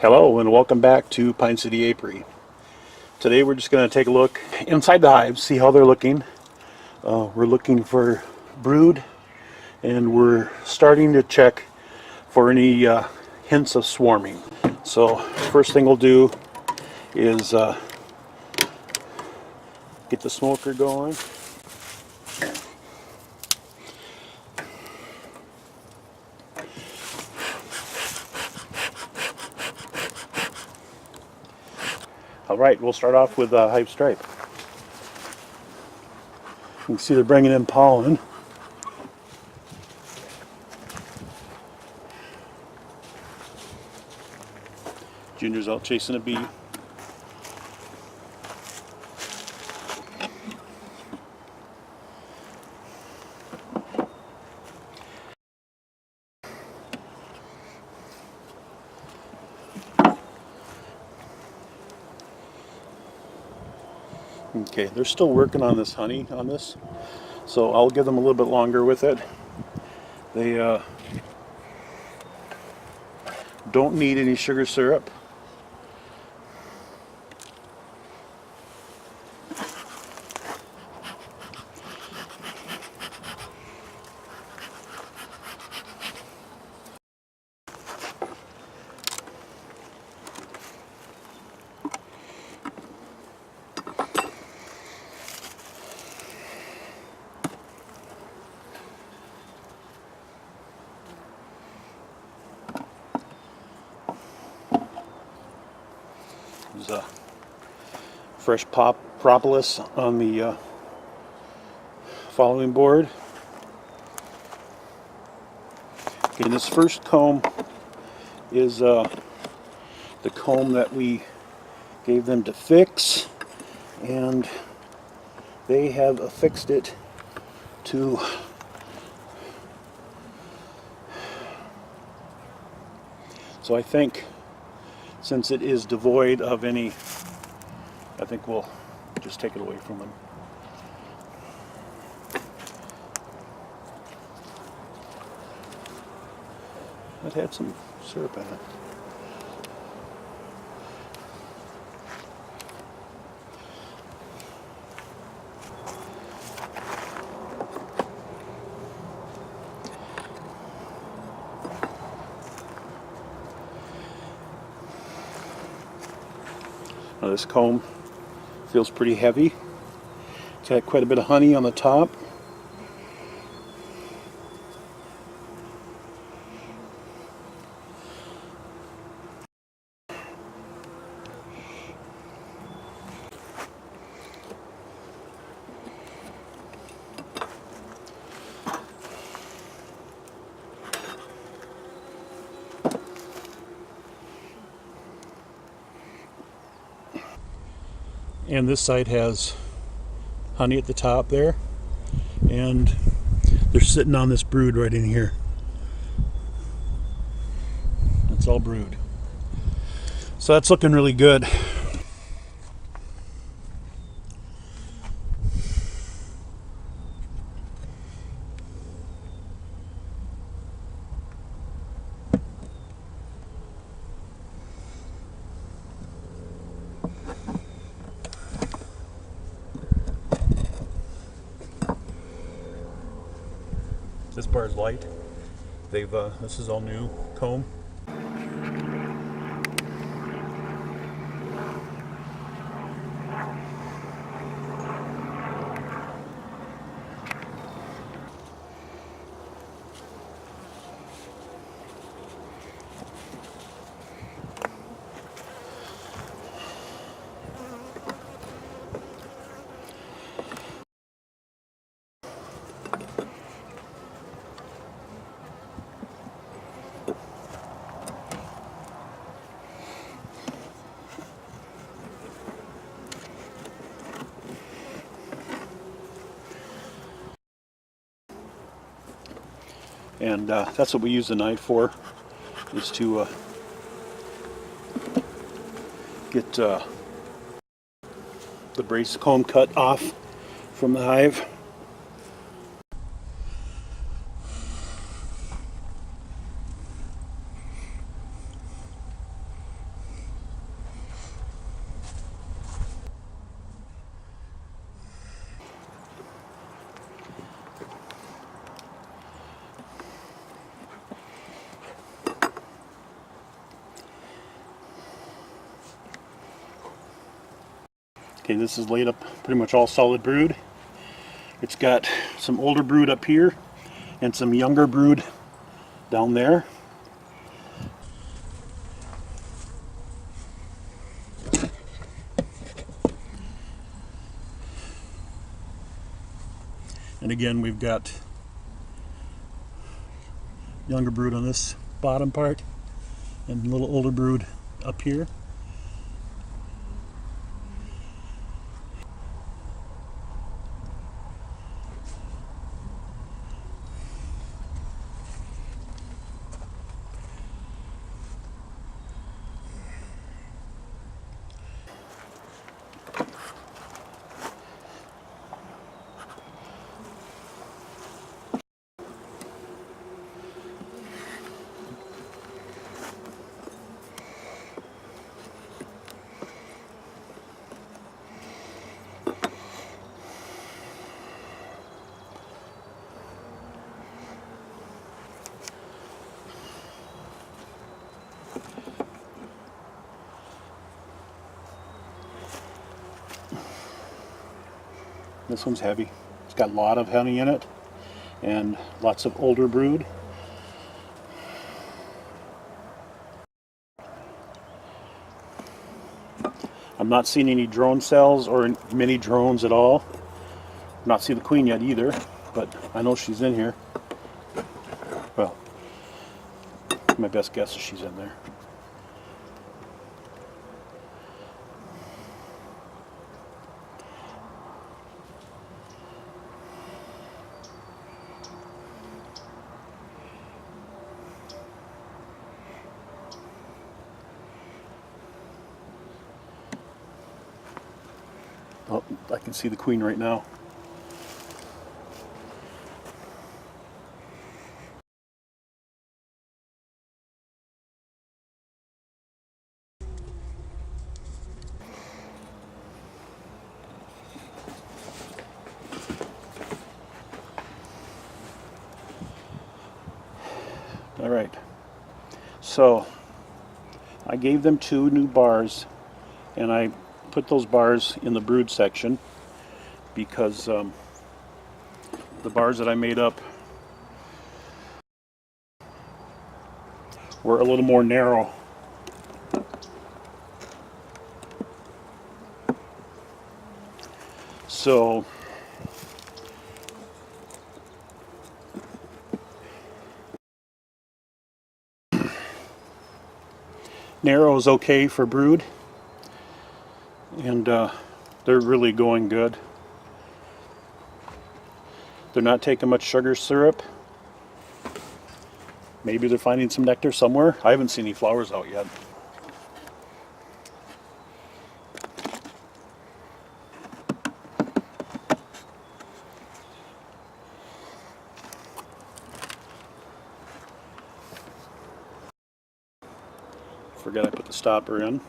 Hello and welcome back to Pine City Apiary. Today we're just going to take a look inside the hives, see how they're looking. We're looking for brood and we're starting to check for any hints of swarming. So first thing we'll do is get the smoker going. Alright, we'll start off with Hive Stripe. You can see they're bringing in pollen. Junior's out chasing a bee. Okay, they're still working on this honey on this, so I'll give them a little bit longer with it. They don't need any sugar syrup. There's a fresh propolis on the following board. Okay, and this first comb is the comb that we gave them to fix, and they have affixed it to so I think since it is devoid of any, I think we'll just take it away from them. It had some syrup in it. Now this comb feels pretty heavy. It's got quite a bit of honey on the top. And this side has honey at the top there, and they're sitting on this brood right in here. That's all brood. So that's looking really good. This bar is light. This is all new comb. And that's what we use the knife for, is to get the brace comb cut off from the hive. Okay, this is laid up pretty much all solid brood. It's got some older brood up here and some younger brood down there. And again, we've got younger brood on this bottom part and a little older brood up here. This one's heavy. It's got a lot of honey in it and lots of older brood. I'm not seeing any drone cells or many drones at all. I'm not seeing the queen yet either, but I know she's in here. Well, my best guess is she's in there. Oh, I can see the queen right now. All right, so I gave them 2 new bars, and I put those bars in the brood section because the bars that I made up were a little more narrow. So narrow is okay for brood, and they're really going good. They're not taking much sugar syrup. Maybe they're finding some nectar somewhere. I haven't seen any flowers out yet. Forgot I put the stopper in.